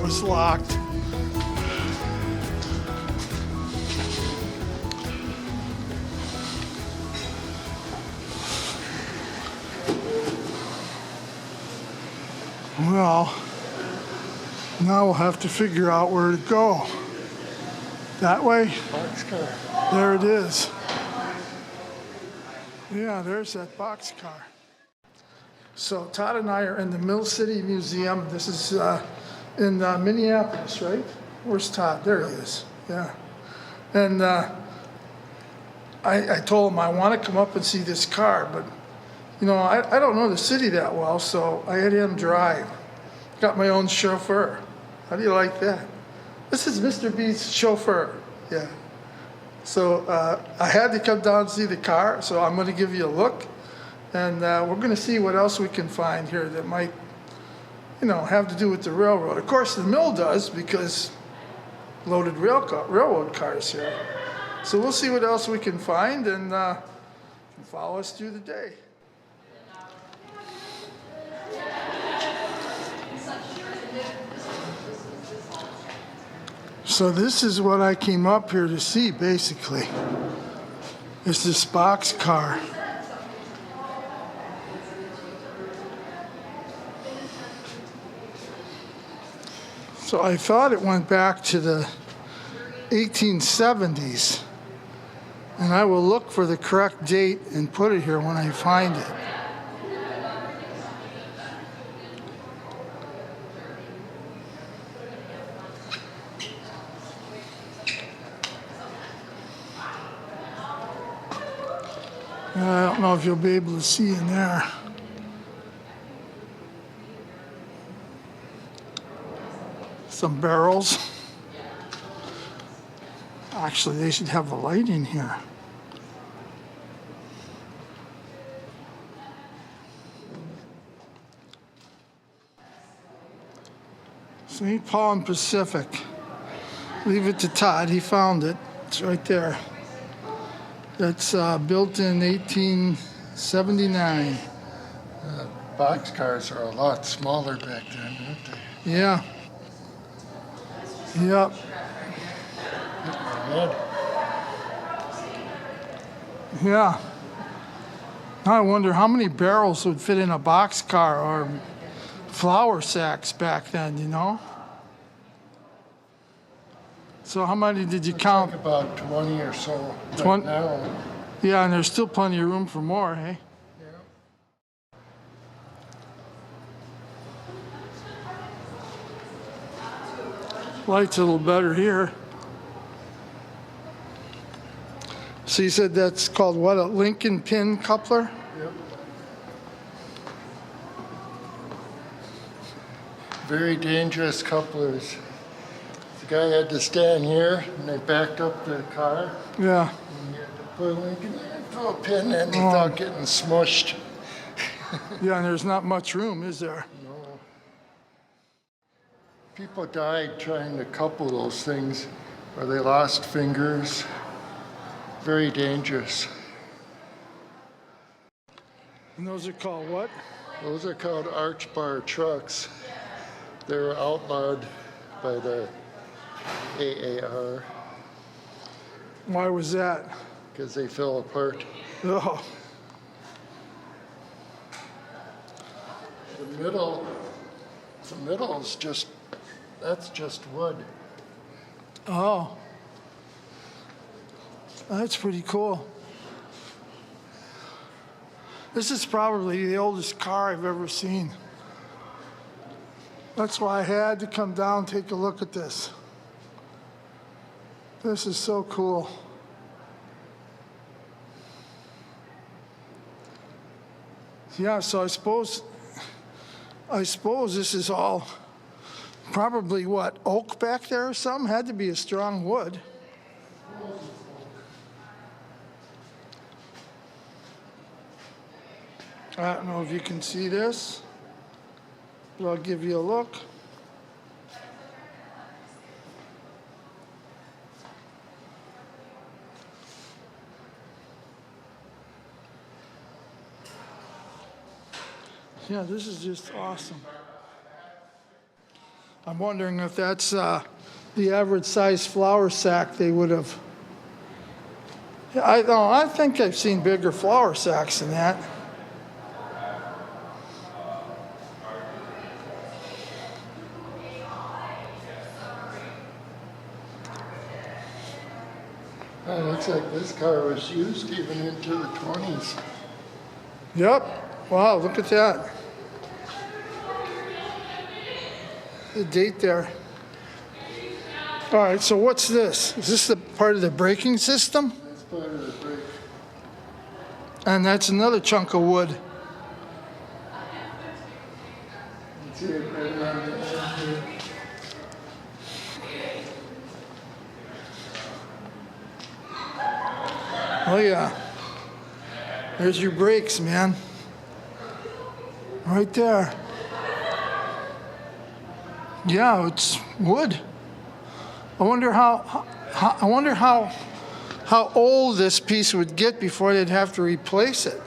was locked. Well, now we'll have to figure out where to go. That way? Boxcar. There it is. Yeah, there's that boxcar. So Todd and I are in the Mill City Museum. This is in Minneapolis, right? Where's Todd? There he is. Yeah. And I told him I want to come up and see this car, but you know, I don't know the city that well, so I had him drive. Got my own chauffeur. How do you like that? This is Mr. B's chauffeur. Yeah. So I had to come down and see the car, so I'm going to give you a look. And we're going to see what else we can find here that might, you know, have to do with the railroad. Of course, the mill does, because loaded railroad cars here. So we'll see what else we can find, and follow us through the day. So this is what I came up here to see, basically. It's this box car. So I thought it went back to the 1870s. And I will look for the correct date and put it here when I find it. I don't know if you'll be able to see in there. Some barrels. Actually, they should have a light in here. St. Paul and Pacific. Leave it to Todd. He found it. It's right there. That's built in 1879. Boxcars are a lot smaller back then, aren't they? Yeah. Yep. Yeah. Now I wonder how many barrels would fit in a boxcar or flour sacks back then, you know? So how many did you count? Like about 20 or so 20? now. Yeah, and there's still plenty of room for more, hey? Yeah. Light's a little better here. So you said that's called what, a Lincoln pin coupler? Yep. Very dangerous couplers. The guy had to stand here, and they backed up the car. Yeah. And you had to put a Lincoln in, throw a pin in without getting smushed. Yeah, and there's not much room, is there? No. People died trying to couple those things, or they lost fingers. Very dangerous. And those are called what? Those are called arch bar trucks. They were outlawed by the AAR Why was that? because they fell apart. Oh, The middle is just, that's just wood. oh. That's pretty cool. This is probably the oldest car I've ever seen. That's why I had to come down and take a look at this. This is so cool. Yeah, so I suppose this is all probably what, oak back there or something? Had to be a strong wood. I don't know if you can see this, but I'll give you a look. Yeah, this is just awesome. I'm wondering if that's the average size flour sack they would have. I think I've seen bigger flour sacks than that. It looks like this car was used even into the 20s. Yep. Wow, look at that. The date there. All right, so what's this? Is this the part of the braking system? That's part of the brake. And that's another chunk of wood. You can see it right around the edge here. Oh yeah. There's your brakes, man. Right there. Yeah, it's wood. I wonder how old this piece would get before they'd have to replace it.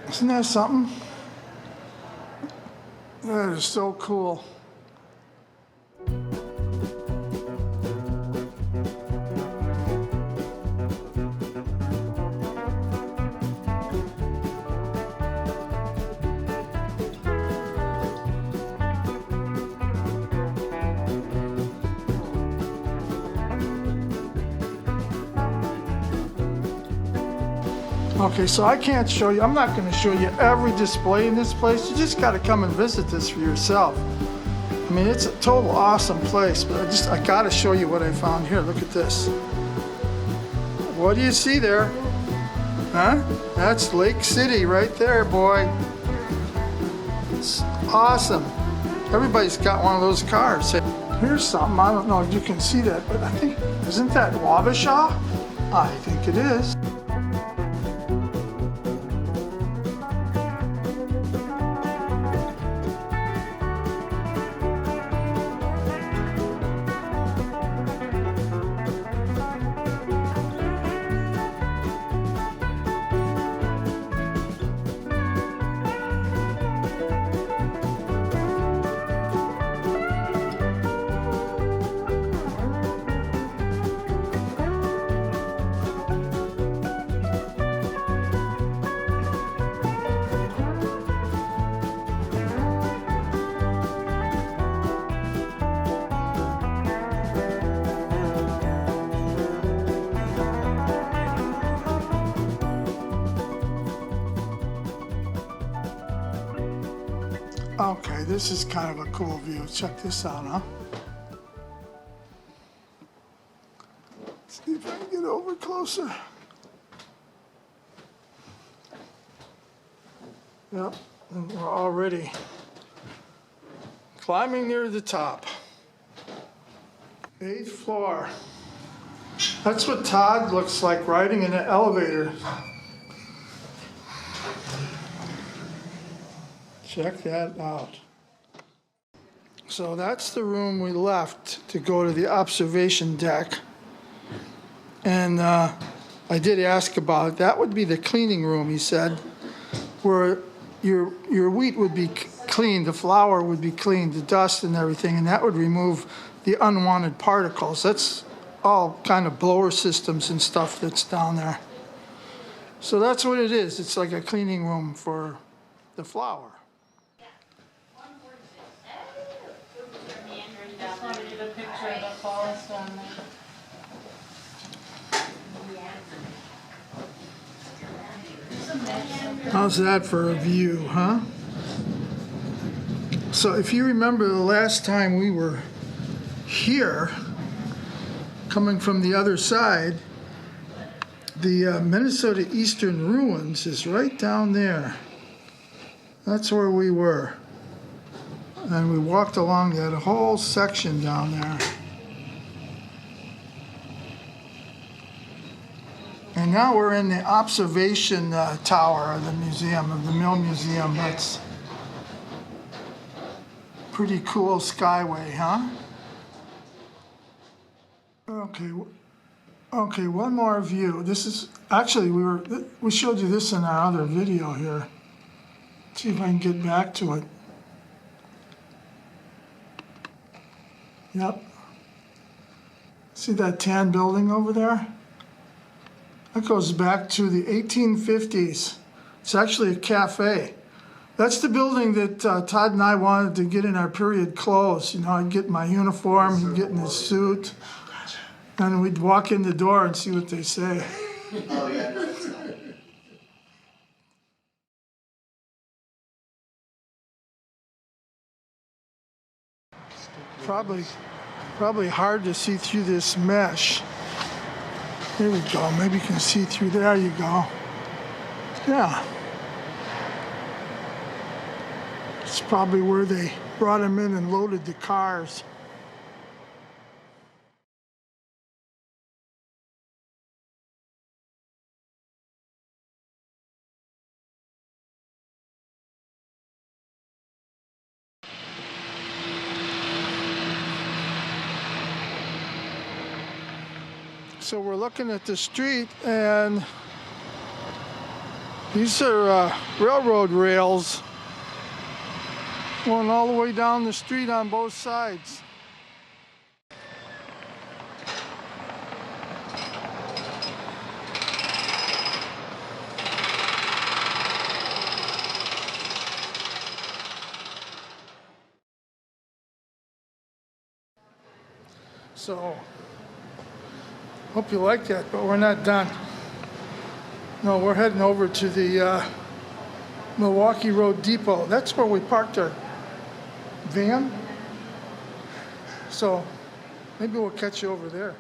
Isn't that something? That is so cool. Okay, so I can't show you, I'm not going to show you every display in this place. You just got to come and visit this for yourself. I mean, it's a total awesome place, but I got to show you what I found here. Look at this. What do you see there? Huh? That's Lake City right there, boy. It's awesome. Everybody's got one of those cars. Here's something, I don't know if you can see that, but I think, isn't that Wabasha? I think it is. Okay, this is kind of a cool view. Check this out, huh? See if I can get over closer. Yep, and we're already climbing near the top. 8th floor. That's what Todd looks like riding in an elevator. Check that out. So that's the room we left to go to the observation deck. And I did ask about it. That would be the cleaning room, he said, where your wheat would be cleaned, the flour would be cleaned, the dust and everything, and that would remove the unwanted particles. That's all kind of blower systems and stuff that's down there. So that's what it is. It's like a cleaning room for the flour. I did a picture of the falls down there. How's that for a view, huh? So if you remember the last time we were here, coming from the other side, the Minnesota Eastern Ruins is right down there. That's where we were. And we walked along that whole section down there. And now we're in the observation tower of the museum, of the Mill Museum. That's pretty cool skyway, huh? Okay, one more view. This is, actually we showed you this in our other video here. See if I can get back to it. Yep. See that tan building over there? That goes back to the 1850s. It's actually a cafe. That's the building that Todd and I wanted to get in our period clothes. You know, I'd get my uniform, he'd get in his suit, and we'd walk in the door and see what they say. Oh, yeah, no, it's not. Probably hard to see through this mesh. There we go. Maybe you can see through. There you go. Yeah. It's probably where they brought them in and loaded the cars. So we're looking at the street, and these are railroad rails going all the way down the street on both sides. So, hope you like that, but we're not done. No, we're heading over to the Milwaukee Road Depot. That's where we parked our van. So, maybe we'll catch you over there.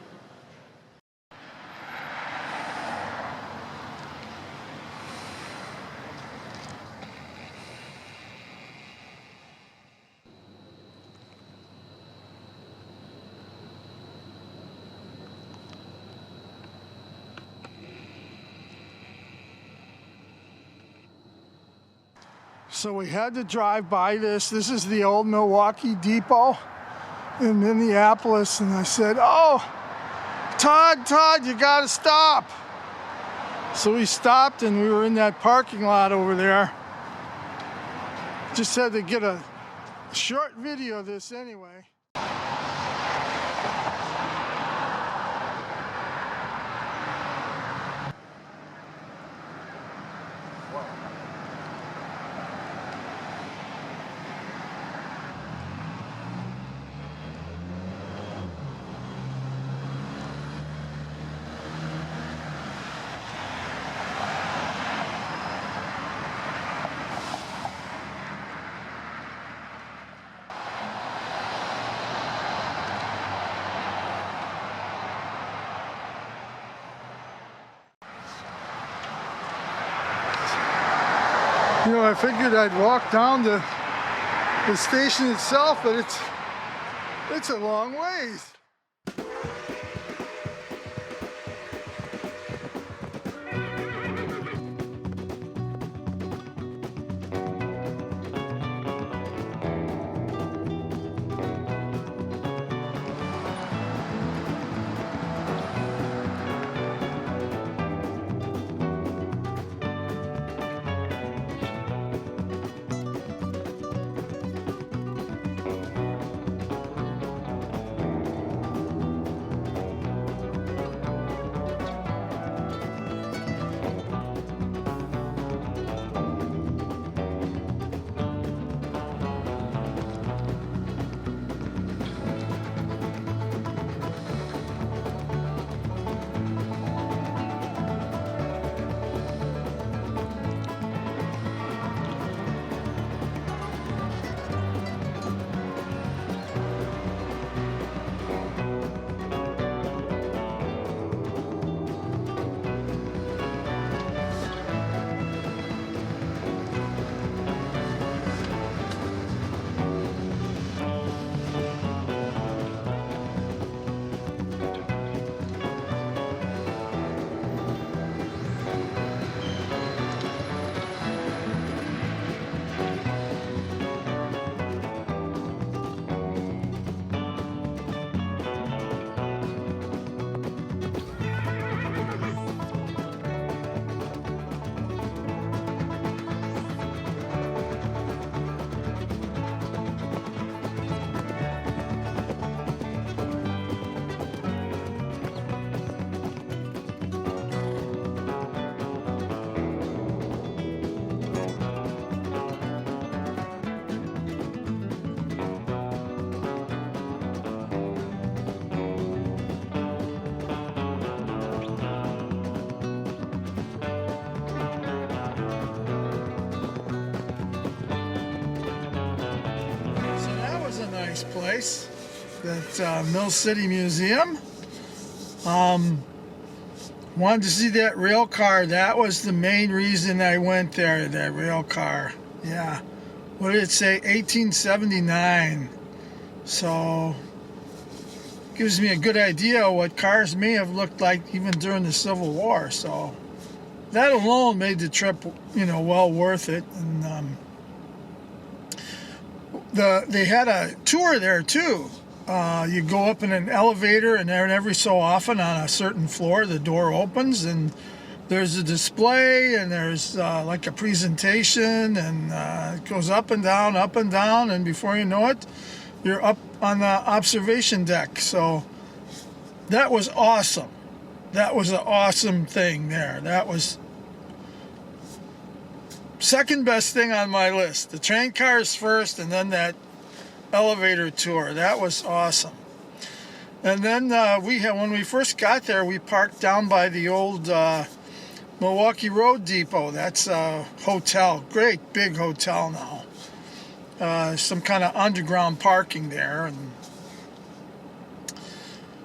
So we had to drive by this. This is the old Milwaukee Depot in Minneapolis. And I said, oh, Todd, you gotta stop. So we stopped and we were in that parking lot over there. Just had to get a short video of this anyway. You know, I figured I'd walk down to the station itself, but it's a long ways. this place, that Mill City Museum. Wanted to see that rail car. That was the main reason I went there, that rail car. Yeah. What did it say? 1879. So, gives me a good idea of what cars may have looked like even during the Civil War. So, that alone made the trip, well worth it. And they had a tour there too. You go up in an elevator, and then every so often on a certain floor the door opens and there's a display, and there's like a presentation, and it goes up and down, and before you know it, you're up on the observation deck. So that was awesome. That was an awesome thing there. That was second best thing on my list. The train cars first, and then that elevator tour. That was awesome. And then when we first got there, we parked down by the old Milwaukee Road Depot. That's a hotel, great big hotel now. Some kind of underground parking there. And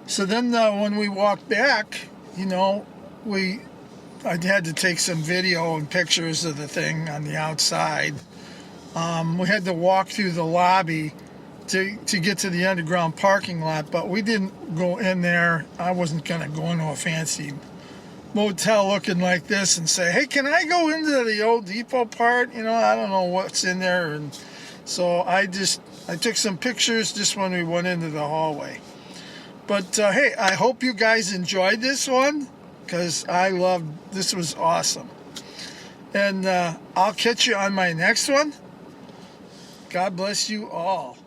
so then when we walked back, I had to take some video and pictures of the thing on the outside. We had to walk through the lobby to get to the underground parking lot, but we didn't go in there. I wasn't going to go into a fancy motel looking like this and say, hey, can I go into the old depot part? I don't know what's in there. And so I took some pictures just when we went into the hallway. But hey, I hope you guys enjoyed this one, because this was awesome. And I'll catch you on my next one. God bless you all.